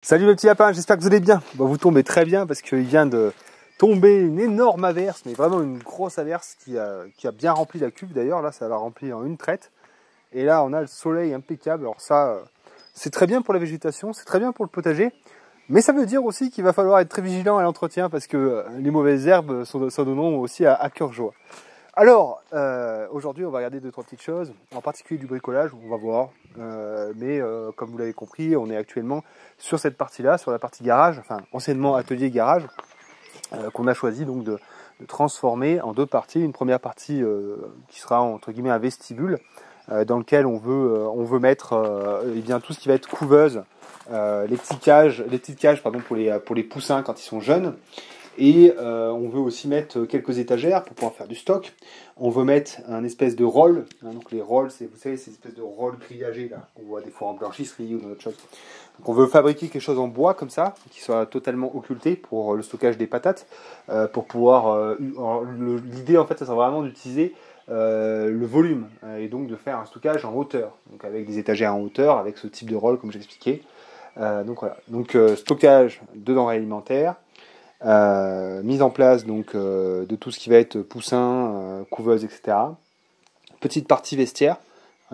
Salut mes petits lapins, j'espère que vous allez bien. Bon, vous tombez très bien parce qu'il vient de tomber une énorme averse, mais vraiment une grosse averse qui a bien rempli la cuve d'ailleurs. Là, ça l'a rempli en une traite. Et là, on a le soleil impeccable. Alors ça, c'est très bien pour la végétation, c'est très bien pour le potager. Mais ça veut dire aussi qu'il va falloir être très vigilant à l'entretien parce que les mauvaises herbes s'en donneront aussi à cœur joie. Alors, aujourd'hui, on va regarder 2-3 petites choses, en particulier du bricolage, on va voir. Comme vous l'avez compris, on est actuellement sur cette partie-là, sur la partie garage, enfin anciennement atelier garage, qu'on a choisi donc de transformer en deux parties. Une première partie qui sera entre guillemets un vestibule, dans lequel on veut mettre eh bien, tout ce qui va être couveuse, les petites cages pardon, pour les poussins quand ils sont jeunes. Et on veut aussi mettre quelques étagères pour pouvoir faire du stock. On veut mettre un espèce de roll. Donc les rolls, vous savez, c'est une espèce de roll grillagé là, qu'on voit des fois en blanchisserie ou dans autre chose. Donc on veut fabriquer quelque chose en bois comme ça, qui soit totalement occulté pour le stockage des patates, pour pouvoir. L'idée en fait, ça sera vraiment d'utiliser le volume et donc de faire un stockage en hauteur, donc avec des étagères en hauteur, avec ce type de roll comme j'expliquais. Donc voilà. Donc stockage de denrées alimentaires. Mise en place donc de tout ce qui va être poussin, couveuse, etc. Petite partie vestiaire,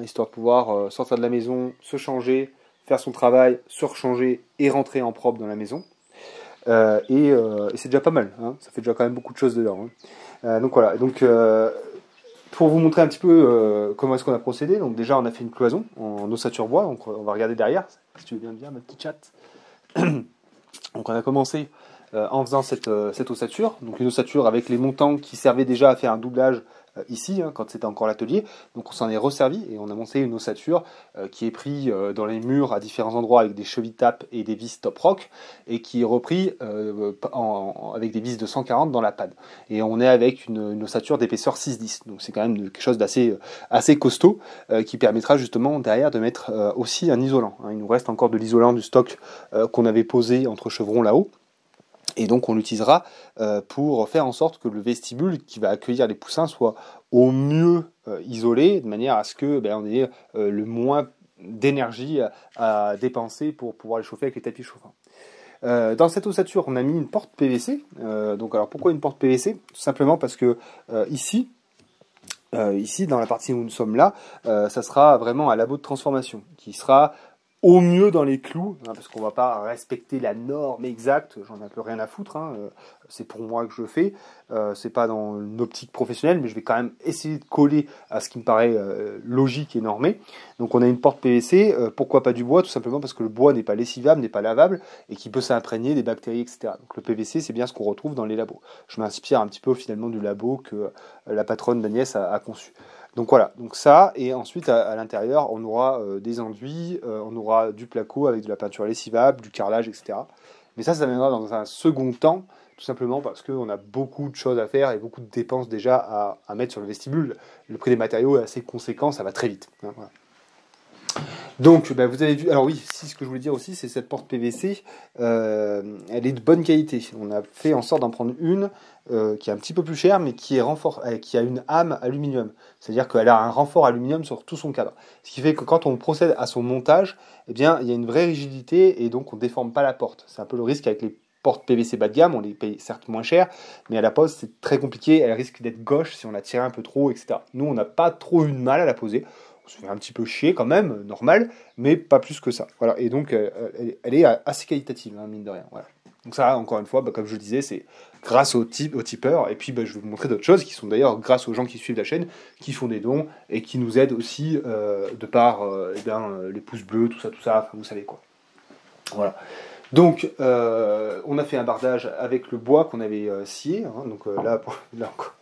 histoire de pouvoir sortir de la maison, se changer, faire son travail, se rechanger et rentrer en propre dans la maison. Et c'est déjà pas mal, ça fait déjà quand même beaucoup de choses dedans. Donc voilà, donc pour vous montrer un petit peu comment est-ce qu'on a procédé, donc déjà on a fait une cloison en ossature bois, donc on va regarder derrière, si tu veux bien me dire ma petite chatte. Donc on a commencé en faisant cette ossature, donc une ossature avec les montants qui servaient déjà à faire un doublage ici, quand c'était encore l'atelier. Donc on s'en est resservi et on a monté une ossature qui est prise dans les murs à différents endroits avec des chevilles tapes et des vis top rock et qui est repris avec des vis de 140 dans la panne. Et on est avec une ossature d'épaisseur 6-10, donc c'est quand même quelque chose d'assez assez costaud qui permettra justement derrière de mettre aussi un isolant. Il nous reste encore de l'isolant du stock qu'on avait posé entre chevrons là-haut. Et donc on l'utilisera pour faire en sorte que le vestibule qui va accueillir les poussins soit au mieux isolé, de manière à ce que on ait le moins d'énergie à dépenser pour pouvoir les chauffer avec les tapis chauffants. Dans cette ossature, on a mis une porte PVC. Donc alors pourquoi une porte PVC? Tout simplement parce que ici, dans la partie où nous sommes là, ça sera vraiment un labo de transformation qui sera au mieux dans les clous, parce qu'on ne va pas respecter la norme exacte, j'en ai un peu rien à foutre, c'est pour moi que je fais, c'est pas dans une optique professionnelle, mais je vais quand même essayer de coller à ce qui me paraît logique et normé. Donc on a une porte PVC, pourquoi pas du bois? Tout simplement parce que le bois n'est pas lessivable, n'est pas lavable, et qui peut s'imprégner des bactéries, etc. Donc le PVC, c'est bien ce qu'on retrouve dans les labos. Je m'inspire un petit peu finalement du labo que la patronne d'Agnès a conçu. Donc voilà, donc ça, et ensuite à l'intérieur, on aura des enduits, on aura du placo avec de la peinture lessivable, du carrelage, etc. Mais ça viendra dans un second temps, tout simplement parce qu'on a beaucoup de choses à faire et beaucoup de dépenses déjà à mettre sur le vestibule. Le prix des matériaux est assez conséquent, ça va très vite. Voilà. Donc, vous avez vu, alors oui, ce que je voulais dire aussi, c'est cette porte PVC, elle est de bonne qualité. On a fait en sorte d'en prendre une qui est un petit peu plus chère, mais qui a une âme aluminium. C'est-à-dire qu'elle a un renfort aluminium sur tout son cadre. Ce qui fait que quand on procède à son montage, eh bien, il y a une vraie rigidité et donc on ne déforme pas la porte. C'est un peu le risque avec les portes PVC bas de gamme, on les paye certes moins cher, mais à la pose c'est très compliqué, elle risque d'être gauche si on la tire un peu trop, etc. Nous, on n'a pas trop eu de mal à la poser. On se fait un petit peu chier quand même, normal, mais pas plus que ça. Voilà. Et donc, elle est assez qualitative, mine de rien. Voilà. Donc ça, encore une fois, comme je le disais, c'est grâce au tipeur. Et puis, je vais vous montrer d'autres choses qui sont d'ailleurs grâce aux gens qui suivent la chaîne, qui font des dons et qui nous aident aussi de par les pouces bleus, tout ça, enfin, vous savez quoi. Voilà. Donc, on a fait un bardage avec le bois qu'on avait scié. Donc là encore.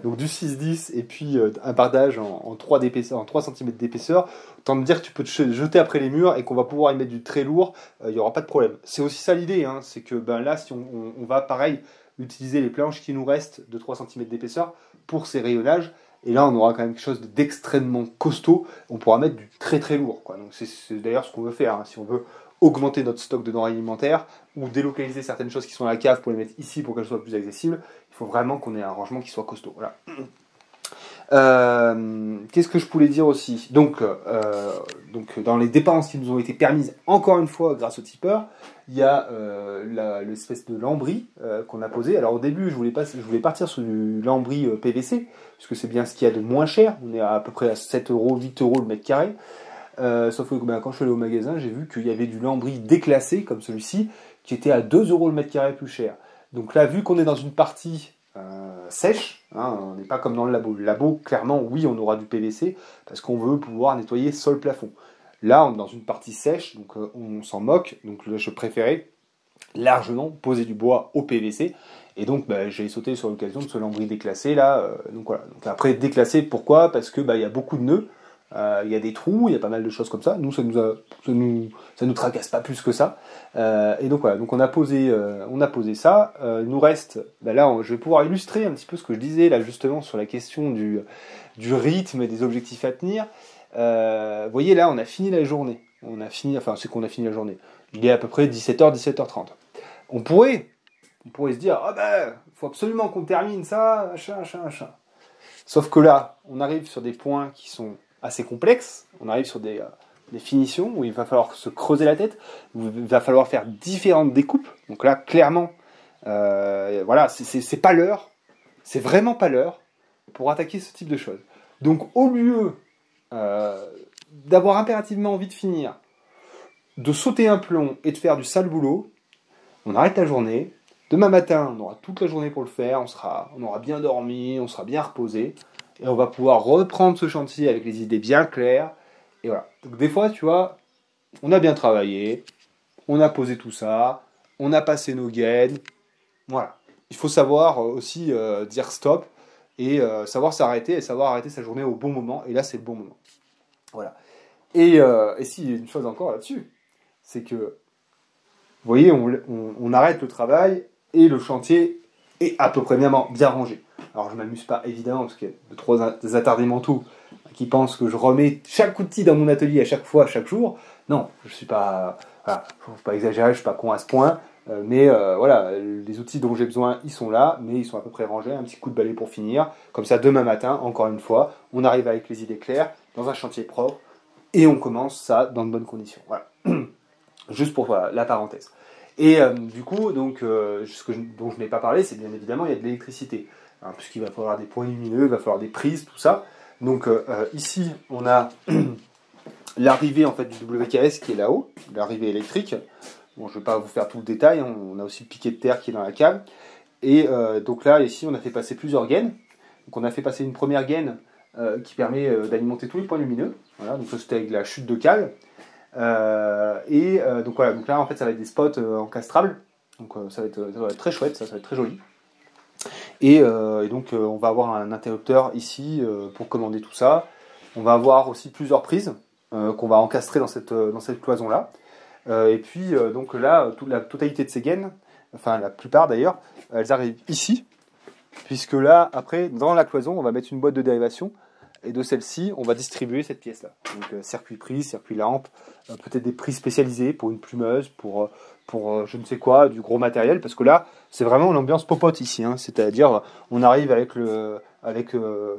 Donc du 6-10 et puis un bardage en 3 d'épaisseur, en 3 cm d'épaisseur. Autant me dire que tu peux te jeter après les murs et qu'on va pouvoir y mettre du très lourd, il n'y aura pas de problème. C'est aussi ça l'idée, c'est que là si on va pareil utiliser les planches qui nous restent de 3 cm d'épaisseur pour ces rayonnages. Et là, on aura quand même quelque chose d'extrêmement costaud. On pourra mettre du très très lourd, quoi. Donc c'est d'ailleurs ce qu'on veut faire. Si on veut augmenter notre stock de denrées alimentaires ou délocaliser certaines choses qui sont à la cave pour les mettre ici pour qu'elles soient plus accessibles, il faut vraiment qu'on ait un rangement qui soit costaud. Voilà. Qu'est-ce que je voulais dire aussi? Donc, dans les dépenses qui nous ont été permises, encore une fois, grâce au tipeur, il y a l'espèce de lambris qu'on a posé. Alors au début, je voulais partir sur du lambris PVC, puisque c'est bien ce qu'il y a de moins cher. On est à peu près à 7 euros, 8 euros le mètre carré. Sauf que quand je suis allé au magasin, j'ai vu qu'il y avait du lambris déclassé, comme celui-ci, qui était à 2 euros le mètre carré plus cher. Donc là, vu qu'on est dans une partie sèche, hein, on n'est pas comme dans le labo. Le labo, clairement, oui, on aura du PVC, parce qu'on veut pouvoir nettoyer sol-plafond. Là, on est dans une partie sèche, donc on s'en moque. Donc là, je préférais largement poser du bois au PVC. Et donc, j'ai sauté sur l'occasion de ce lambris déclassé, là. Donc voilà. Donc après, déclassé, pourquoi? Parce que y a beaucoup de nœuds. Il y a des trous, il y a pas mal de choses comme ça. Nous, ça nous tracasse pas plus que ça. Et donc voilà, donc on a posé ça. Il nous reste, là, je vais pouvoir illustrer un petit peu ce que je disais là justement sur la question du rythme et des objectifs à tenir. Vous voyez là, on a fini la journée. C'est qu'on a fini la journée. Il est à peu près 17h, 17h30. On pourrait se dire, faut absolument qu'on termine ça, machin. Sauf que là, on arrive sur des points qui sont assez complexe, on arrive sur des finitions où il va falloir se creuser la tête, où il va falloir faire différentes découpes. Donc là, clairement, voilà, c'est pas l'heure, c'est vraiment pas l'heure pour attaquer ce type de choses. Donc au lieu d'avoir impérativement envie de finir, de sauter un plomb et de faire du sale boulot, on arrête la journée. Demain matin, on aura toute la journée pour le faire, on aura bien dormi, on sera bien reposé. Et on va pouvoir reprendre ce chantier avec les idées bien claires. Et voilà. Donc des fois, tu vois, on a bien travaillé, on a posé tout ça, on a passé nos gaines. Voilà. Il faut savoir aussi dire stop et savoir s'arrêter et savoir arrêter sa journée au bon moment. Et là, c'est le bon moment. Voilà. Et si, il y a une chose encore là-dessus, c'est que, vous voyez, on arrête le travail et le chantier est à peu près bien rangé. Alors je ne m'amuse pas évidemment parce qu'il y a des attardés mentaux qui pensent que je remets chaque outil dans mon atelier à chaque fois, chaque jour. Non, je suis pas, voilà, faut pas exagérer, je suis pas con à ce point. Mais voilà, les outils dont j'ai besoin, ils sont là, mais ils sont à peu près rangés. Un petit coup de balai pour finir. Comme ça, demain matin, encore une fois, on arrive avec les idées claires, dans un chantier propre, et on commence ça dans de bonnes conditions. Voilà. Juste pour la parenthèse. Et du coup, donc, dont je n'ai pas parlé, c'est bien évidemment, il y a de l'électricité. Hein, puisqu'il va falloir des points lumineux, il va falloir des prises, tout ça. Donc ici, on a l'arrivée en fait du WKS qui est là-haut, l'arrivée électrique. Bon, je ne vais pas vous faire tout le détail, hein. On a aussi le piquet de terre qui est dans la cave. Et donc là, ici, on a fait passer plusieurs gaines. Donc on a fait passer une première gaine qui permet d'alimenter tous les points lumineux. Voilà, donc ça c'était avec la chute de cale. Donc voilà, donc là en fait ça va être des spots encastrables. Donc ça va être très chouette, ça va être très joli. Et donc on va avoir un interrupteur ici pour commander tout ça. On va avoir aussi plusieurs prises qu'on va encastrer dans cette cloison là. Et puis donc là, la totalité de ces gaines, enfin la plupart d'ailleurs, elles arrivent ici, puisque là après dans la cloison on va mettre une boîte de dérivation. Et de celle-ci, on va distribuer cette pièce-là. Donc circuit prise, circuit lampe, peut-être des prises spécialisées pour une plumeuse, pour je ne sais quoi, du gros matériel. Parce que là, c'est vraiment l'ambiance popote ici. Hein. C'est-à-dire, on arrive avec je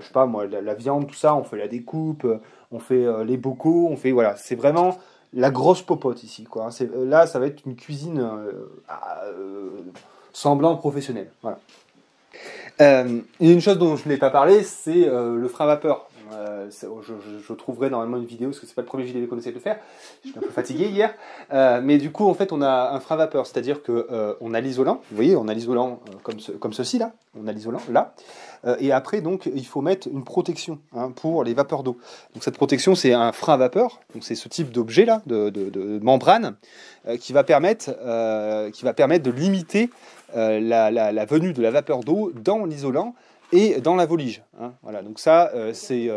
sais pas moi, la viande, tout ça, on fait la découpe, on fait les bocaux, voilà. C'est vraiment la grosse popote ici, quoi. Là, ça va être une cuisine semblant professionnelle. Voilà. Une chose dont je n'ai pas parlé, c'est le frein à vapeur. Je trouverai normalement une vidéo, parce que c'est pas le premier vidéo qu'on essaie de faire. Je suis un peu fatigué hier. Mais du coup, en fait, on a un frein à vapeur, c'est-à-dire que on a l'isolant. Vous voyez, on a l'isolant comme ceci là. On a l'isolant là. Et après, donc, il faut mettre une protection pour les vapeurs d'eau. Donc cette protection, c'est un frein à vapeur. Donc c'est ce type d'objet là, de membrane, qui va permettre de limiter la venue de la vapeur d'eau dans l'isolant et dans la volige. Voilà, donc ça, c'est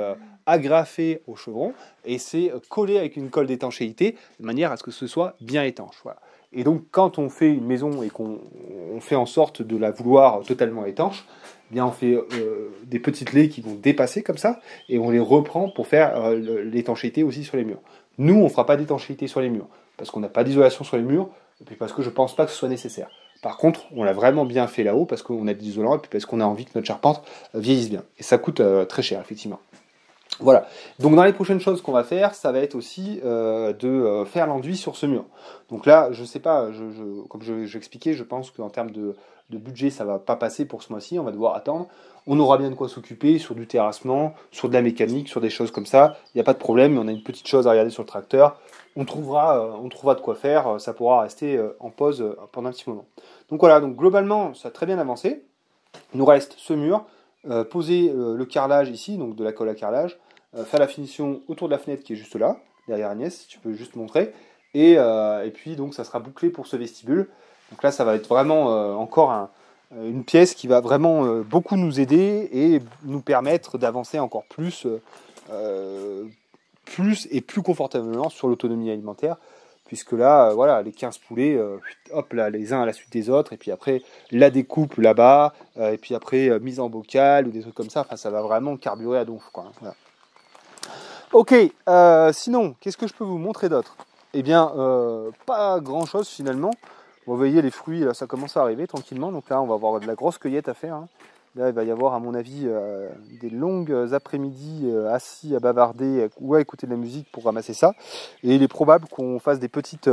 agrafé au chevron et c'est collé avec une colle d'étanchéité de manière à ce que ce soit bien étanche. Voilà. Et donc, quand on fait une maison et qu'on fait en sorte de la vouloir totalement étanche, eh bien on fait des petites laies qui vont dépasser comme ça et on les reprend pour faire l'étanchéité aussi sur les murs. Nous, on ne fera pas d'étanchéité sur les murs parce qu'on n'a pas d'isolation sur les murs et puis parce que je ne pense pas que ce soit nécessaire. Par contre, on l'a vraiment bien fait là-haut parce qu'on a de l'isolant et puis parce qu'on a envie que notre charpente vieillisse bien. Et ça coûte très cher, effectivement. Voilà. Donc dans les prochaines choses qu'on va faire, ça va être aussi de faire l'enduit sur ce mur. Donc là, je sais pas, comme j'expliquais, je pense qu'en termes de budget, ça va pas passer pour ce mois-ci. On va devoir attendre. On aura bien de quoi s'occuper sur du terrassement, sur de la mécanique, sur des choses comme ça. Il n'y a pas de problème. Mais on a une petite chose à regarder sur le tracteur. On trouvera de quoi faire. Ça pourra rester en pause pendant un petit moment. Donc voilà. Donc globalement, ça a très bien avancé. Il nous reste ce mur, poser le carrelage ici, donc de la colle à carrelage. Faire la finition autour de la fenêtre qui est juste là, derrière Agnès, si tu peux juste montrer. Et puis donc ça sera bouclé pour ce vestibule. Donc là ça va être vraiment encore une pièce qui va vraiment beaucoup nous aider et nous permettre d'avancer encore plus et plus confortablement sur l'autonomie alimentaire. Puisque là, voilà, les 15 poulets, hop là, les uns à la suite des autres, et puis après la découpe là-bas, et puis après mise en bocal ou des trucs comme ça. Enfin, ça va vraiment carburer à donf, quoi. Voilà. Ok, sinon, qu'est-ce que je peux vous montrer d'autre? Eh bien, pas grand-chose finalement. Vous voyez, les fruits, là, ça commence à arriver tranquillement. Donc là, on va avoir de la grosse cueillette à faire. Hein. Là, il va y avoir, à mon avis, des longues après-midi assis à bavarder ou à écouter de la musique pour ramasser ça. Et il est probable qu'on fasse des petites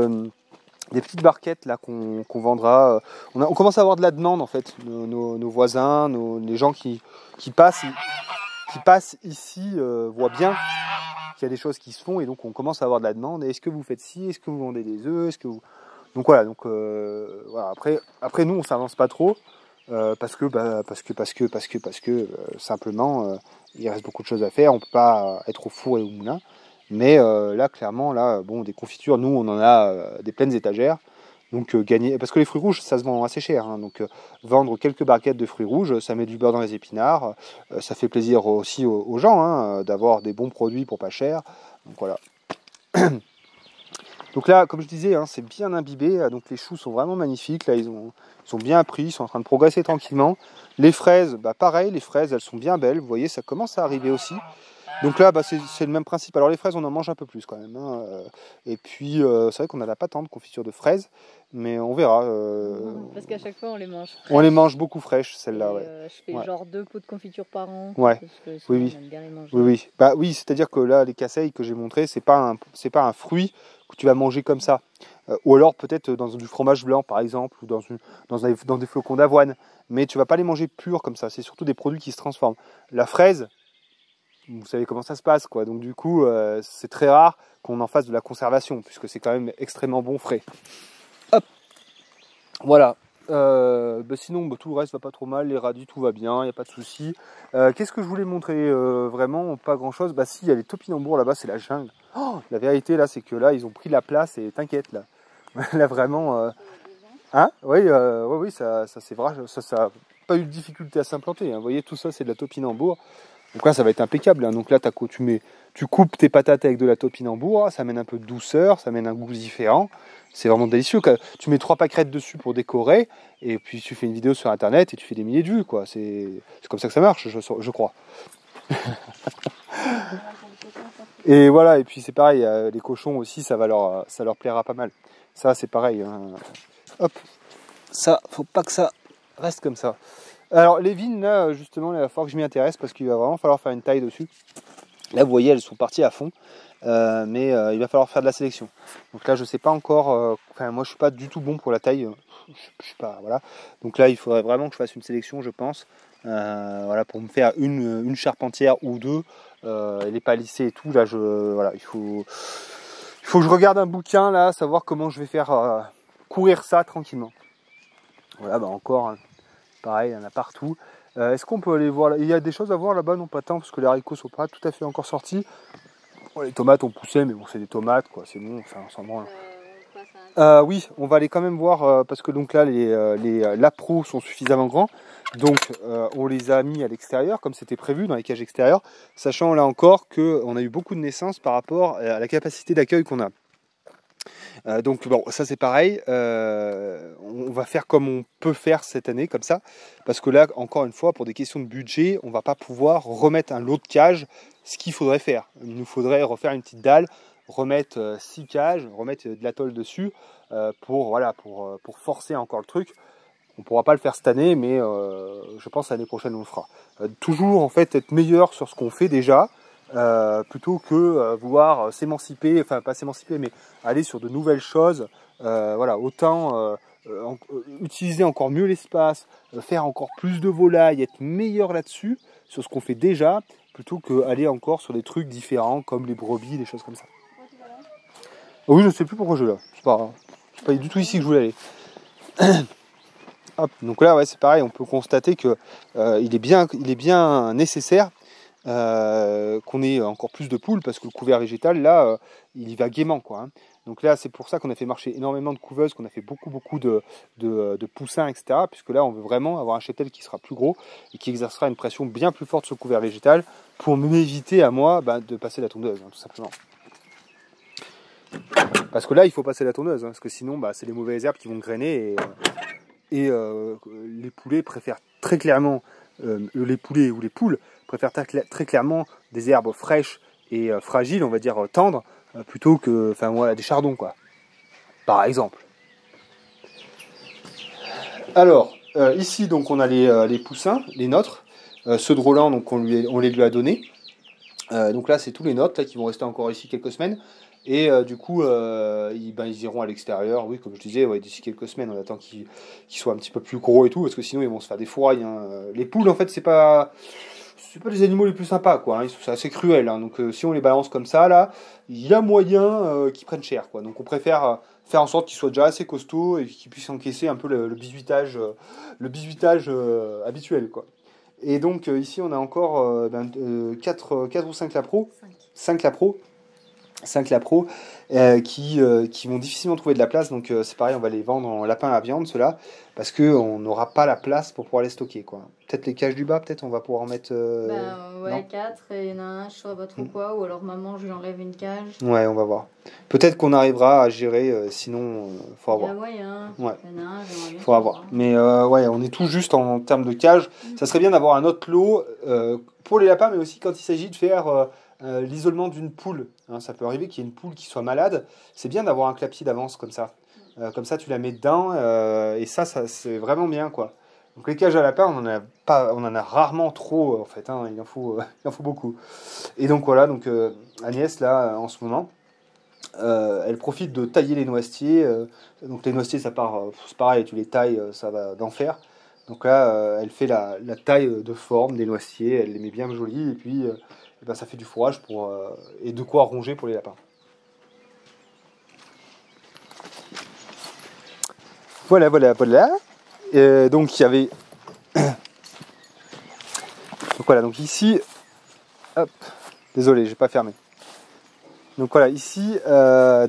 barquettes là qu'on vendra. On commence à avoir de la demande en fait. Nos voisins, les gens qui passent ici voient bien qu'il y a des choses qui se font et donc on commence à avoir de la demande. Est-ce que vous faites ci? Est-ce que vous vendez des œufs? Est-ce que vous... Donc voilà. Donc voilà. Après nous on s'avance pas trop parce que simplement il reste beaucoup de choses à faire. On peut pas être au four et au moulin. Mais là clairement là bon des confitures nous on en a des pleines étagères. Donc gagner, parce que les fruits rouges, ça se vend assez cher. Hein, donc vendre quelques barquettes de fruits rouges, ça met du beurre dans les épinards. Ça fait plaisir aussi aux gens hein, d'avoir des bons produits pour pas cher. Donc voilà. Donc là, comme je disais, hein, c'est bien imbibé. Donc les choux sont vraiment magnifiques. Là, ils sont bien pris, ils sont en train de progresser tranquillement. Les fraises, bah pareil, les fraises, elles sont bien belles. Vous voyez, ça commence à arriver aussi. Donc là, bah, c'est le même principe. Alors les fraises, on en mange un peu plus quand même. Hein. Et puis, c'est vrai qu'on n'a pas tant de confiture de fraises, mais on verra. Parce qu'à chaque fois, on les mange fraîches. On les mange beaucoup fraîches, celles-là. Ouais. Je fais genre 2 pots de confiture par an. Ouais. Parce que sinon, Oui. on aime bien les manger. Oui. Bah oui, c'est-à-dire que là, les casseilles que j'ai montrées, c'est pas un fruit que tu vas manger comme ça. Ou alors peut-être dans du fromage blanc, par exemple, ou dans des flocons d'avoine. Mais tu vas pas les manger purs comme ça. C'est surtout des produits qui se transforment. La fraise, vous savez comment ça se passe, quoi. Donc du coup, c'est très rare qu'on en fasse de la conservation, puisque c'est quand même extrêmement bon frais. Hop. Voilà. Sinon, tout le reste va pas trop mal. Les radis, tout va bien, il n'y a pas de souci. Qu'est-ce que je voulais montrer vraiment pas grand-chose. Bah si, il y a les topinambours là-bas, c'est la jungle. Oh, la vérité là, c'est que là, ils ont pris la place et t'inquiète là. Là vraiment. Hein? Oui, ça c'est vrai, ça a pas eu de difficulté à s'implanter. Hein. Vous voyez, tout ça, c'est de la topinambour. Donc là, ça va être impeccable. Hein. Donc là, tu coupes tes patates avec de la topinambour, ça amène un peu de douceur, ça amène un goût différent. C'est vraiment délicieux. Tu mets 3 pâquerettes dessus pour décorer, et puis tu fais une vidéo sur Internet et tu fais des milliers de vues. Quoi. C'est comme ça que ça marche, je crois. Et voilà, et puis c'est pareil, les cochons aussi, ça leur plaira pas mal. Ça, c'est pareil. Hein. Hop, ça, faut pas que ça reste comme ça. Alors les vignes là justement il va falloir que je m'y intéresse parce qu'il va vraiment falloir faire une taille dessus. Là vous voyez elles sont parties à fond mais il va falloir faire de la sélection. Donc là je sais pas encore, moi je suis pas du tout bon pour la taille, je suis pas voilà. Donc là il faudrait vraiment que je fasse une sélection je pense, voilà pour me faire une charpentière ou deux, les palissés et tout là voilà il faut que je regarde un bouquin là savoir comment je vais faire courir ça tranquillement. Voilà encore. Pareil, il y en a partout. Est-ce qu'on peut aller voir là? Il y a des choses à voir là-bas, non pas tant, parce que les haricots sont pas tout à fait encore sortis. Bon, les tomates ont poussé, mais bon, c'est des tomates, quoi. C'est bon, enfin, on s'en branle. Oui, on va aller quand même voir, parce que donc là, les lapros sont suffisamment grands. Donc, on les a mis à l'extérieur, comme c'était prévu, dans les cages extérieures, sachant là encore qu'on a eu beaucoup de naissances par rapport à la capacité d'accueil qu'on a. Donc bon, ça c'est pareil, on va faire comme on peut faire cette année, comme ça, parce que là, encore une fois, pour des questions de budget, on va pas pouvoir remettre un lot de cages, ce qu'il faudrait faire. Il nous faudrait refaire une petite dalle, remettre 6 cages, remettre de la tôle dessus, pour forcer encore le truc. On pourra pas le faire cette année, mais je pense l'année prochaine on le fera. Toujours en fait être meilleur sur ce qu'on fait déjà, plutôt que vouloir s'émanciper, enfin pas s'émanciper, mais aller sur de nouvelles choses. Voilà, autant utiliser encore mieux l'espace, faire encore plus de volailles, être meilleur là-dessus, sur ce qu'on fait déjà, plutôt qu'aller encore sur des trucs différents comme les brebis, des choses comme ça. Oui, je ne sais plus pourquoi je suis là. C'est pas du tout ici que je voulais aller. Hop, donc là, ouais, c'est pareil, on peut constater que il est bien nécessaire qu'on ait encore plus de poules, parce que le couvert végétal, là, il y va gaiement, quoi. Hein. Donc là, c'est pour ça qu'on a fait marcher énormément de couveuses, qu'on a fait beaucoup de poussins, etc. Puisque là, on veut vraiment avoir un cheptel qui sera plus gros et qui exercera une pression bien plus forte sur le couvert végétal pour m'éviter à moi de passer la tondeuse, hein, tout simplement. Parce que là, il faut passer la tondeuse, hein, parce que sinon, c'est les mauvaises herbes qui vont grainer et les poulets préfèrent très clairement, les poulets ou les poules préfèrent très clairement des herbes fraîches et fragiles, on va dire tendres, plutôt que des chardons, quoi, par exemple. Alors, ici, donc, on a les poussins, les nôtres, ceux de Roland, donc, on les lui a donnés. Donc là, c'est tous les nôtres là, qui vont rester encore ici quelques semaines. Et du coup, ils iront à l'extérieur, oui, comme je disais, ouais, d'ici quelques semaines, on attend qu'ils soient un petit peu plus gros et tout, parce que sinon ils vont se faire des fourrailles. Hein. Les poules, en fait, c'est pas les animaux les plus sympas, quoi. Hein. C'est assez cruel. Hein. Donc si on les balance comme ça, là, il y a moyen qu'ils prennent cher, quoi. Donc on préfère faire en sorte qu'ils soient déjà assez costauds et qu'ils puissent encaisser un peu le bisuitage habituel, quoi. Et donc ici, on a encore 4 ou 5 lapros. 5 lapros. 5 lapros qui vont difficilement trouver de la place, donc c'est pareil, on va les vendre en lapin à viande, ceux-là, parce qu'on n'aura pas la place pour pouvoir les stocker, quoi. Peut-être les cages du bas, peut-être on va pouvoir en mettre... ouais, 4, et il y en a un, je ne saurais pas trop quoi, ou alors maman, je lui enlève une cage. Ouais, on va voir. Peut-être qu'on arrivera à gérer, sinon, faut avoir. Il y a moyen, ouais. Il y en a un, j'aimerais bien. Faut avoir. Mais ouais, on est tout juste en termes de cage. Ça serait bien d'avoir un autre lot pour les lapins, mais aussi quand il s'agit de faire... l'isolement d'une poule, hein, ça peut arriver qu'il y ait une poule qui soit malade, c'est bien d'avoir un clapier d'avance comme ça. Comme ça tu la mets dedans et ça c'est vraiment bien, quoi. Donc les cages à lapins, on en a rarement trop en fait, hein, il en faut beaucoup. Et donc voilà, donc Agnès là en ce moment, elle profite de tailler les noisetiers. Donc les noisetiers, ça part, c'est pareil, tu les tailles, ça va d'enfer. Donc là, elle fait la taille de forme des noisetiers, elle les met bien jolies et puis ça fait du fourrage et de quoi ronger pour les lapins. Voilà. Donc il y avait... donc voilà, donc ici... Hop, désolé, j'ai pas fermé. Donc voilà, ici,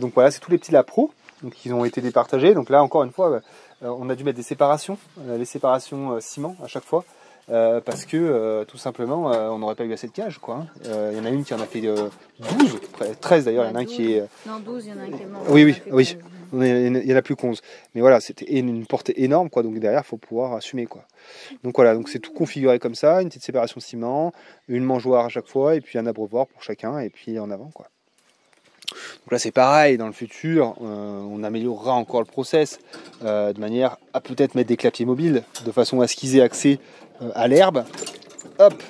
donc voilà, c'est tous les petits lapros, donc ils ont été départagés. Donc là, encore une fois, on a dû mettre des séparations, les séparations ciment à chaque fois, parce que tout simplement, on n'aurait pas eu assez de cages, quoi. Il y en a une qui en a fait 12, 13 d'ailleurs, il y en a un qui est... Non, 12, il y en a un qui est mort. Oui. Il y en a plus qu'11. Mais voilà, c'était une portée énorme, quoi. Donc derrière, il faut pouvoir assumer, quoi. Donc voilà, donc c'est tout configuré comme ça, une petite séparation ciment, une mangeoire à chaque fois, et puis un abreuvoir pour chacun, et puis en avant, quoi. Donc là c'est pareil, dans le futur, on améliorera encore le process de manière à peut-être mettre des clapiers mobiles, de façon à ce qu'ils aient accès à l'herbe, hop,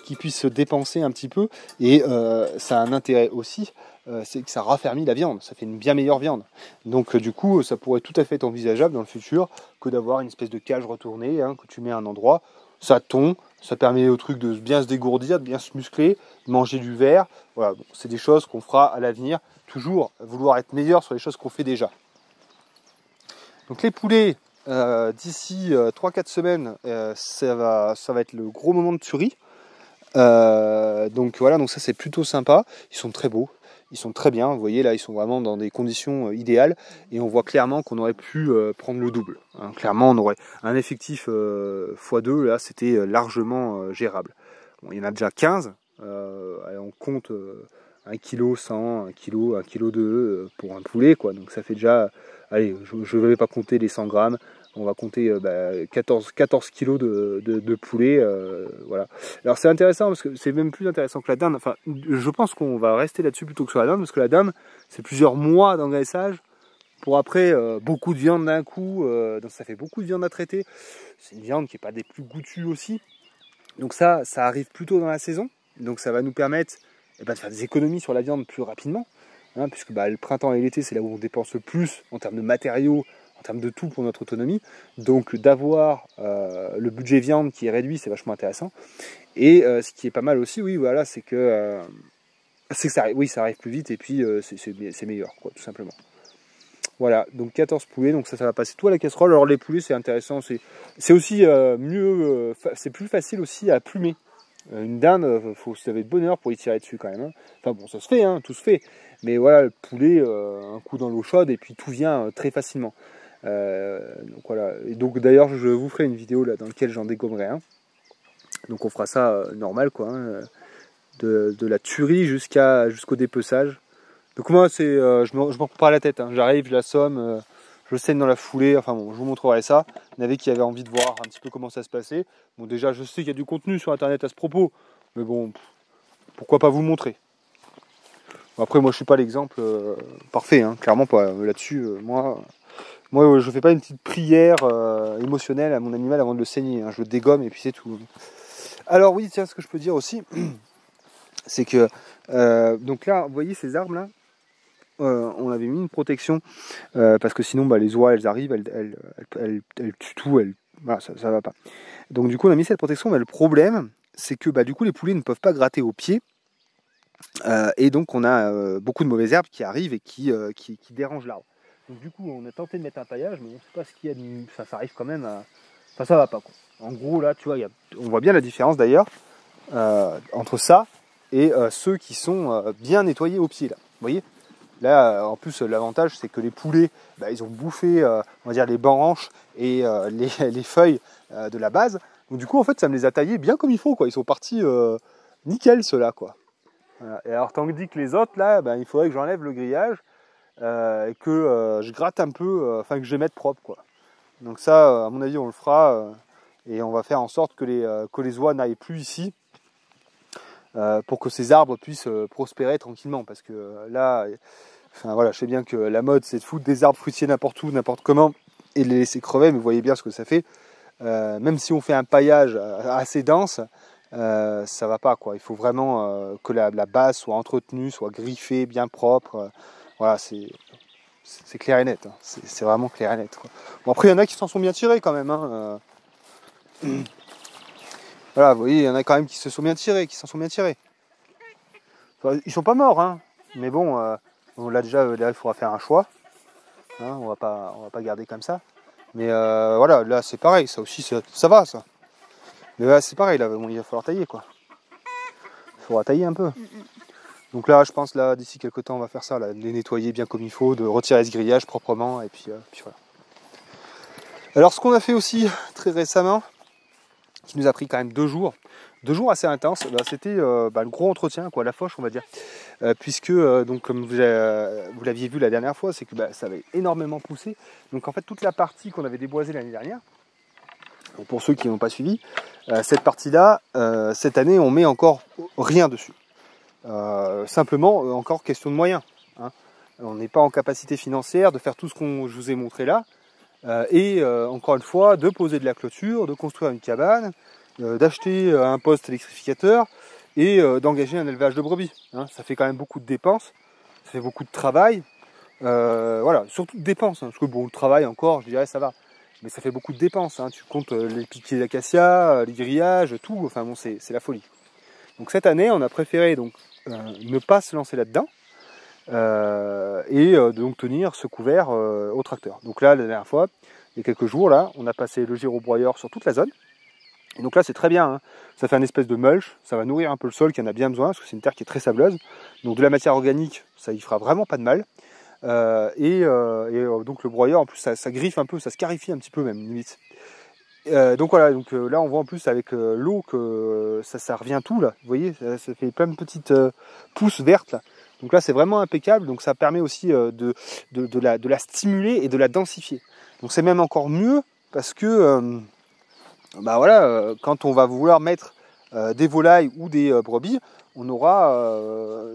qu'ils puissent se dépenser un petit peu, et ça a un intérêt aussi, c'est que ça raffermit la viande, ça fait une bien meilleure viande. Donc du coup, ça pourrait tout à fait être envisageable dans le futur que d'avoir une espèce de cage retournée, hein, que tu mets à un endroit, ça tond, ça permet au truc de bien se dégourdir, de bien se muscler, de manger du verre. Voilà, bon, c'est des choses qu'on fera à l'avenir, toujours vouloir être meilleur sur les choses qu'on fait déjà. Donc les poulets, d'ici 3-4 semaines, ça va être le gros moment de tuerie. Donc voilà, donc ça c'est plutôt sympa, ils sont très beaux. Ils sont très bien, vous voyez là, ils sont vraiment dans des conditions idéales et on voit clairement qu'on aurait pu prendre le double. Hein. Clairement, on aurait un effectif x2, là, c'était largement gérable. Bon, il y en a déjà 15, on compte 1 kg 100, 1 kg 2 pour un poulet, quoi. Donc ça fait déjà, allez, je ne vais pas compter les 100 grammes, on va compter 14 kg de poulet, voilà. Alors c'est intéressant parce que c'est même plus intéressant que la dinde. Enfin, je pense qu'on va rester là-dessus plutôt que sur la dinde parce que la dinde, c'est plusieurs mois d'engraissage pour après beaucoup de viande d'un coup, donc ça fait beaucoup de viande à traiter. C'est une viande qui n'est pas des plus goûtues aussi. Donc ça arrive plutôt dans la saison, donc ça va nous permettre de faire des économies sur la viande plus rapidement, hein, puisque le printemps et l'été c'est là où on dépense le plus en termes de matériaux, en termes de tout pour notre autonomie. Donc d'avoir le budget viande qui est réduit, c'est vachement intéressant. Et ce qui est pas mal aussi, oui, voilà, c'est que ça arrive plus vite et puis c'est meilleur, quoi, tout simplement. Voilà, donc 14 poulets, donc ça va passer tout à la casserole. Alors les poulets, c'est intéressant, c'est aussi mieux, c'est plus facile aussi à plumer. Une dinde, faut se lever de bonne heure pour y tirer dessus quand même. Hein. Enfin bon, ça se fait, hein, tout se fait. Mais voilà, le poulet, un coup dans l'eau chaude et puis tout vient très facilement. Donc voilà. Et donc d'ailleurs, je vous ferai une vidéo là dans laquelle j'en dégommerai un. Donc on fera ça normal, quoi, hein, de la tuerie jusqu'au dépeçage. Donc moi, je m'en prends pas la tête, hein. J'arrive, je l'assomme, je saigne dans la foulée, enfin bon, je vous montrerai ça. Il y en avait qui avaient envie de voir un petit peu comment ça se passait. Bon, déjà, je sais qu'il y a du contenu sur internet à ce propos, mais bon, pourquoi pas vous le montrer. Bon, après, moi, je suis pas l'exemple parfait, hein, clairement pas. Là-dessus, moi, je fais pas une petite prière émotionnelle à mon animal avant de le saigner, hein. Je le dégomme et puis c'est tout. Alors oui, tiens, ce que je peux dire aussi, c'est que, donc là, vous voyez ces arbres là, on avait mis une protection parce que sinon les oies elles arrivent, elles tuent tout, voilà, ça va pas. Donc du coup on a mis cette protection, mais le problème c'est que du coup les poulets ne peuvent pas gratter aux pieds et donc on a beaucoup de mauvaises herbes qui arrivent et qui dérangent l'arbre. Donc du coup on a tenté de mettre un paillage, mais on ne sait pas ce qu'il y a, ça arrive quand même à... Enfin ça va pas, quoi. En gros là tu vois, on voit bien la différence d'ailleurs entre ça et ceux qui sont bien nettoyés aux pieds là, vous voyez. Là, en plus, l'avantage, c'est que les poulets, ils ont bouffé, on va dire, les branches et les feuilles de la base. Donc du coup, en fait, ça me les a taillés bien comme il faut, quoi. Ils sont partis nickel, ceux-là, quoi. Voilà. Et alors, tandis que les autres, là, il faudrait que j'enlève le grillage et que je gratte un peu, que je les mette propres, quoi. Donc ça, à mon avis, on le fera et on va faire en sorte que les oies n'aillent plus ici. Pour que ces arbres puissent prospérer tranquillement, parce que là, voilà, je sais bien que la mode c'est de foutre des arbres fruitiers n'importe où, n'importe comment, et de les laisser crever, mais vous voyez bien ce que ça fait. Même si on fait un paillage assez dense, ça va pas, quoi. Il faut vraiment que la base soit entretenue, soit griffée, bien propre. Voilà, c'est clair et net, hein. C'est vraiment clair et net, quoi. Bon, après il y en a qui s'en sont bien tirés quand même, hein. Voilà, vous voyez, il y en a quand même qui s'en sont bien tirés. Enfin, ils sont pas morts, hein. Mais bon, là déjà, il faudra faire un choix. Hein, on va pas garder comme ça. Mais voilà, là c'est pareil, ça aussi, ça va, ça. Mais là c'est pareil, là, bon, il va falloir tailler, quoi. Il faudra tailler un peu. Donc là, je pense, là, d'ici quelques temps, on va faire ça, là, de les nettoyer bien comme il faut, de retirer ce grillage proprement, et puis voilà. Alors, ce qu'on a fait aussi très récemment, qui nous a pris quand même 2 jours assez intenses, c'était le gros entretien, quoi, la fauche, on va dire, puisque donc comme vous l'aviez vu la dernière fois, c'est que ça avait énormément poussé. Donc en fait toute la partie qu'on avait déboisée l'année dernière, donc, pour ceux qui n'ont pas suivi, cette partie-là, cette année on met encore rien dessus. Simplement encore question de moyens, hein. On n'est pas en capacité financière de faire tout ce je vous ai montré là. Et encore une fois, de poser de la clôture, de construire une cabane, d'acheter un poste électrificateur et d'engager un élevage de brebis, hein. Ça fait quand même beaucoup de dépenses, ça fait beaucoup de travail, voilà, surtout de dépenses, hein, parce que bon, le travail encore, je dirais ça va, mais ça fait beaucoup de dépenses, hein. Tu comptes les piquets d'acacia, les grillages, tout, enfin bon, c'est la folie. Donc cette année, on a préféré donc ne pas se lancer là-dedans. Et donc tenir ce couvert au tracteur. Donc là, la dernière fois, il y a quelques jours, là, on a passé le gyrobroyeur sur toute la zone. Et donc là, c'est très bien, hein. Ça fait un espèce de mulch, ça va nourrir un peu le sol qui en a bien besoin, parce que c'est une terre qui est très sableuse. Donc de la matière organique, ça y fera vraiment pas de mal. Donc le broyeur, en plus, ça griffe un peu, ça scarifie un petit peu même, limite. Donc voilà, là on voit en plus avec l'eau que ça revient tout là, vous voyez, ça fait plein de petites pousses vertes là. Donc là c'est vraiment impeccable, donc ça permet aussi de la stimuler et de la densifier. Donc c'est même encore mieux parce que voilà, quand on va vouloir mettre des volailles ou des brebis, on aura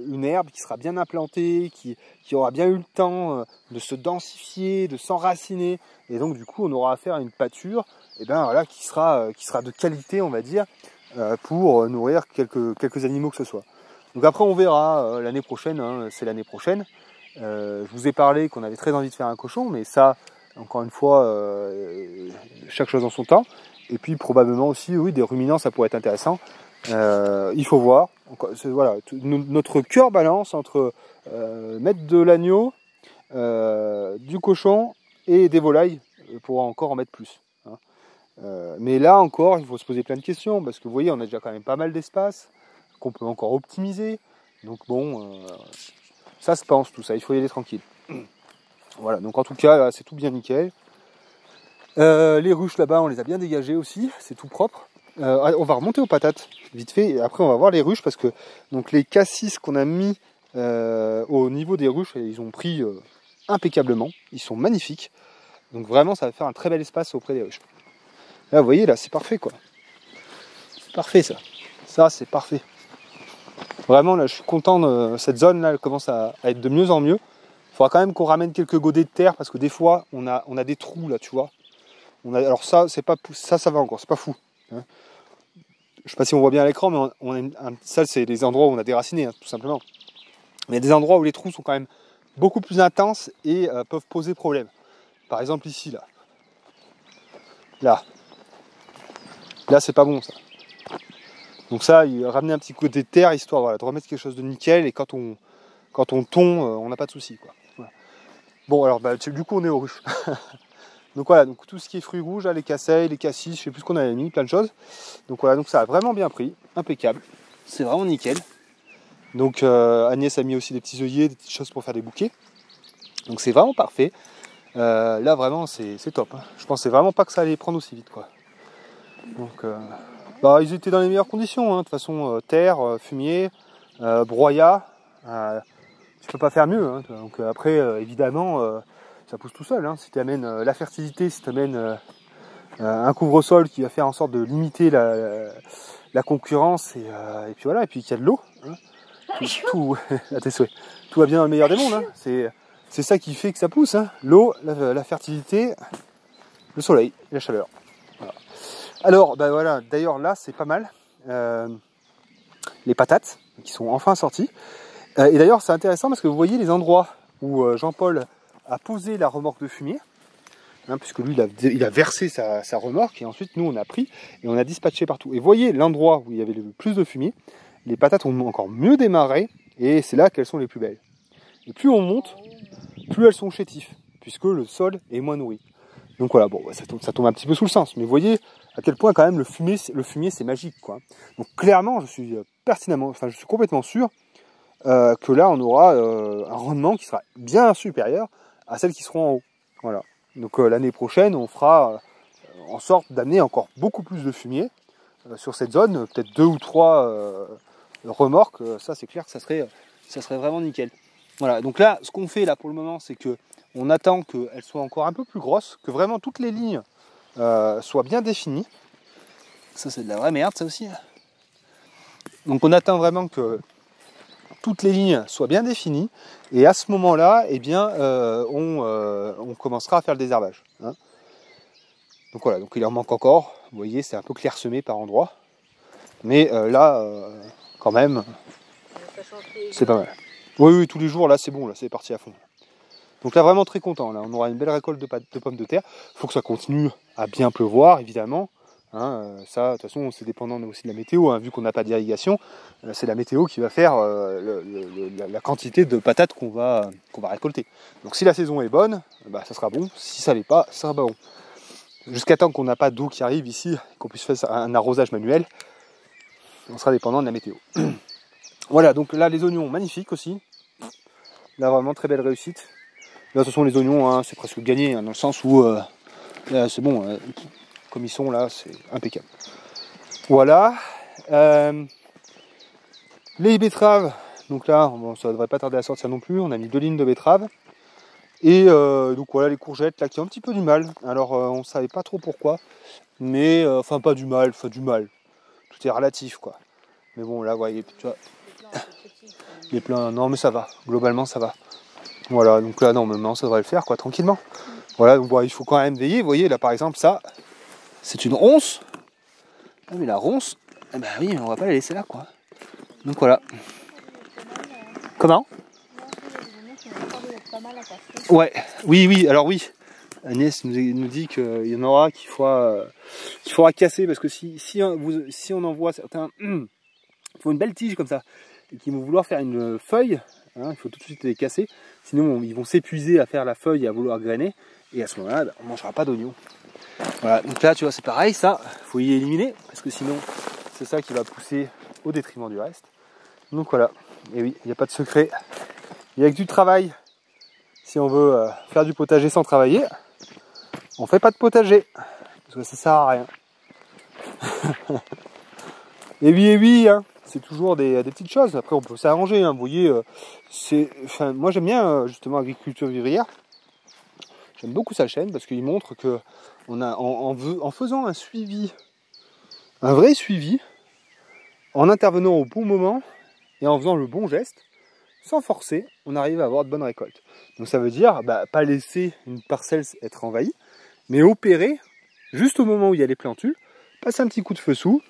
une herbe qui sera bien implantée, qui aura bien eu le temps de se densifier, de s'enraciner, et donc du coup on aura affaire à une pâture voilà, qui sera de qualité, on va dire, pour nourrir quelques animaux que ce soit. Donc après on verra l'année prochaine, hein, c'est l'année prochaine. Je vous ai parlé qu'on avait très envie de faire un cochon, mais ça, encore une fois, chaque chose en son temps. Et puis probablement aussi, oui, des ruminants, ça pourrait être intéressant. Il faut voir. Voilà, notre cœur balance entre mettre de l'agneau, du cochon et des volailles pour encore en mettre plus. Hein. Mais là encore, il faut se poser plein de questions parce que vous voyez, on a déjà quand même pas mal d'espace qu'on peut encore optimiser. Donc bon, ça se pense tout ça, il faut y aller tranquille. Voilà, donc en tout cas, là, c'est tout bien nickel. Les ruches là-bas, on les a bien dégagées aussi, c'est tout propre. On va remonter aux patates, vite fait, et après on va voir les ruches parce que donc les cassis qu'on a mis au niveau des ruches, ils ont pris impeccablement, ils sont magnifiques. Donc vraiment, ça va faire un très bel espace auprès des ruches. Là, vous voyez, là, c'est parfait quoi. C'est parfait ça. Ça, c'est parfait. Vraiment, là, je suis content. Cette zone-là, elle commence à être de mieux en mieux. Il faudra quand même qu'on ramène quelques godets de terre parce que des fois, on a des trous là, tu vois. Alors ça, c'est pas ça va encore, c'est pas fou. Hein. Je sais pas si on voit bien à l'écran, mais ça, c'est les endroits où on a déraciné, hein, tout simplement. Mais il y a des endroits où les trous sont quand même beaucoup plus intenses et peuvent poser problème. Par exemple ici, là, c'est pas bon ça. Donc ça, ramener un petit côté de terre histoire voilà, de remettre quelque chose de nickel et quand on tond, on n'a pas de soucis quoi. Voilà. Bon alors du coup on est aux ruches. Donc voilà, donc tout ce qui est fruits rouges, là, les casseilles, les cassis, je sais plus ce qu'on avait mis, plein de choses. Donc voilà, donc ça a vraiment bien pris, impeccable. C'est vraiment nickel. Donc Agnès a mis aussi des petits œillets, des petites choses pour faire des bouquets. Donc c'est vraiment parfait. Là vraiment c'est top. Hein. Je pensais vraiment pas que ça allait prendre aussi vite quoi. Donc ils étaient dans les meilleures conditions, hein. De toute façon terre, fumier, broyat. Tu peux pas faire mieux. Hein. Donc après évidemment ça pousse tout seul. Hein. Si tu amènes la fertilité, si tu amènes un couvre-sol qui va faire en sorte de limiter la concurrence et puis voilà, et puis qu'il y a de l'eau. Hein. Tout à tes souhaits. Tout va bien dans le meilleur des mondes. Hein. C'est ça qui fait que ça pousse. Hein. L'eau, la fertilité, le soleil, la chaleur. Voilà. Alors, voilà, d'ailleurs là c'est pas mal. Les patates qui sont enfin sorties. Et d'ailleurs c'est intéressant parce que vous voyez les endroits où Jean-Paul a posé la remorque de fumier. Hein, puisque lui il a versé sa remorque et ensuite nous on a pris et on a dispatché partout. Et voyez l'endroit où il y avait le plus de fumier, les patates ont encore mieux démarré et c'est là qu'elles sont les plus belles. Et plus on monte, plus elles sont chétives, puisque le sol est moins nourri. Donc voilà, bon, ça tombe un petit peu sous le sens, mais vous voyez à quel point quand même le fumier c'est magique quoi. Donc clairement je suis complètement sûr que là on aura un rendement qui sera bien supérieur à celles qui seront en haut. Voilà. Donc l'année prochaine, on fera en sorte d'amener encore beaucoup plus de fumier sur cette zone, peut-être 2 ou 3 remorques. Ça, c'est clair que ça serait vraiment nickel. Voilà. Donc là, ce qu'on fait là pour le moment, c'est que on attend qu'elles soient encore un peu plus grosses, que vraiment toutes les lignes soient bien définies. Ça, c'est de la vraie merde, ça aussi. Donc on attend vraiment que toutes les lignes soient bien définies et à ce moment-là, eh bien, on commencera à faire le désherbage. Hein. Donc voilà, donc il en manque encore. Vous voyez, c'est un peu clairsemé par endroits, mais là, quand même, c'est pas mal. Oui, tous les jours, là, c'est bon, là, c'est parti à fond. Donc là, vraiment très content. Là, on aura une belle récolte de pommes de terre. Il faut que ça continue à bien pleuvoir, évidemment. Hein, ça, de toute façon, c'est dépendant aussi de la météo. Hein, vu qu'on n'a pas d'irrigation, c'est la météo qui va faire la quantité de patates qu'on va récolter. Donc si la saison est bonne, ça sera bon. Si ça l'est pas, ça sera pas bon. Jusqu'à temps qu'on n'a pas d'eau qui arrive ici, qu'on puisse faire un arrosage manuel, on sera dépendant de la météo. Voilà, donc là, les oignons, magnifiques aussi. Là, vraiment, très belle réussite. Là, ce sont les oignons, hein, c'est presque gagné, hein, dans le sens où c'est bon. Comme ils sont là, c'est impeccable. Voilà. Les betteraves, donc là, bon, ça ne devrait pas tarder à sortir non plus. On a mis 2 lignes de betteraves. Et donc voilà les courgettes là qui ont un petit peu du mal. Alors on ne savait pas trop pourquoi. Mais pas du mal. tout est relatif, quoi. Mais bon, là, ouais, tu vois, les plants, non, mais ça va. Globalement, ça va. Voilà, donc là, normalement, ça devrait le faire, quoi, tranquillement. Voilà, donc bon, il faut quand même veiller. Vous voyez, là, par exemple, ça, c'est une ronce. Ah, mais la ronce, eh ben oui, on va pas la laisser là, quoi. Donc voilà. Comment? Ouais, oui, alors oui. Agnès nous dit qu'il y en aura qu'il faudra casser, parce que si on en voit certains qui font une belle tige comme ça et qui vont vouloir faire une feuille, hein, il faut tout de suite les casser, sinon ils vont s'épuiser à faire la feuille et à vouloir grainer, et à ce moment-là, on ne mangera pas d'oignons. Voilà, donc là tu vois c'est pareil, ça, il faut y éliminer, parce que sinon c'est ça qui va pousser au détriment du reste. Donc voilà, et oui, il n'y a pas de secret, il n'y a que du travail. Si on veut faire du potager sans travailler, on fait pas de potager, parce que ça sert à rien. Et oui, hein, c'est toujours des petites choses. Après, on peut s'arranger. Hein, vous voyez, moi j'aime bien justement Agriculture Vivrière. J'aime beaucoup sa chaîne parce qu'il montre que en faisant un suivi, un vrai suivi, en intervenant au bon moment et en faisant le bon geste, sans forcer, on arrive à avoir de bonnes récoltes. Donc ça veut dire pas laisser une parcelle être envahie, mais opérer juste au moment où il y a les plantules, passer un petit coup de feu sous,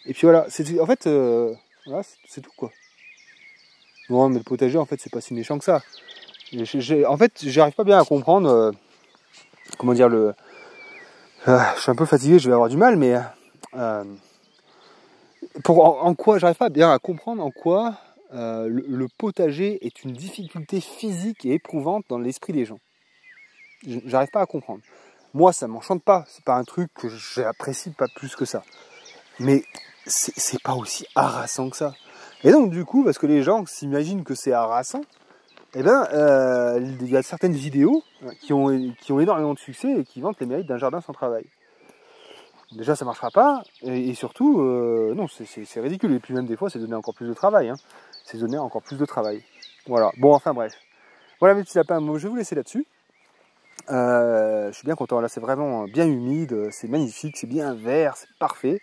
et puis voilà, en fait, voilà, c'est tout quoi. Non mais le potager en fait c'est pas si méchant que ça. En fait j'arrive pas bien à comprendre, comment dire, je suis un peu fatigué, je vais avoir du mal, mais en quoi, j'arrive pas bien à comprendre en quoi le potager est une difficulté physique et éprouvante dans l'esprit des gens. J'arrive pas à comprendre. Moi, ça m'enchante pas. C'est pas un truc que j'apprécie pas plus que ça. Mais c'est pas aussi harassant que ça. Et donc, du coup, parce que les gens s'imaginent que c'est harassant, eh ben, il y a certaines vidéos qui ont énormément de succès et qui vantent les mérites d'un jardin sans travail. Déjà, ça marchera pas. Et surtout, non, c'est ridicule. Et puis même des fois, c'est donner encore plus de travail. Hein. C'est donner encore plus de travail. Voilà. Bon, enfin bref. Voilà mes petits lapins. Je vais vous laisser là-dessus. Je suis bien content. Là, c'est vraiment bien humide. C'est magnifique. C'est bien vert. C'est parfait.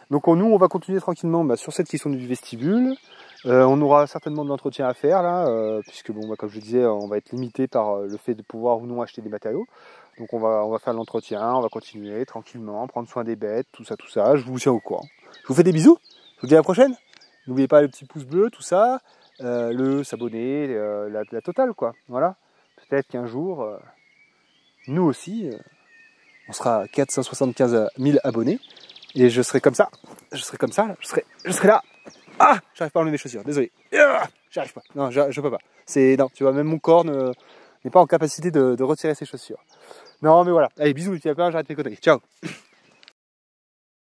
Donc nous, on va continuer tranquillement sur cette question du vestibule. On aura certainement de l'entretien à faire là, puisque bon, comme je disais, on va être limité par le fait de pouvoir ou non acheter des matériaux. Donc on va faire l'entretien, on va continuer tranquillement, prendre soin des bêtes, tout ça, je vous tiens au courant. Je vous fais des bisous, je vous dis à la prochaine. N'oubliez pas le petit pouce bleu, tout ça, le s'abonner, la totale quoi. Voilà. Peut-être qu'un jour, nous aussi, on sera à 475 000 abonnés. Et je serai comme ça, je serai là. Ah, j'arrive pas à enlever mes chaussures, désolé. J'arrive pas, non, je peux pas. Non, tu vois, même mon corps n'est pas en capacité de retirer ses chaussures. Non, mais voilà. Allez, bisous les petits lapins, j'arrête mes conneries. Ciao.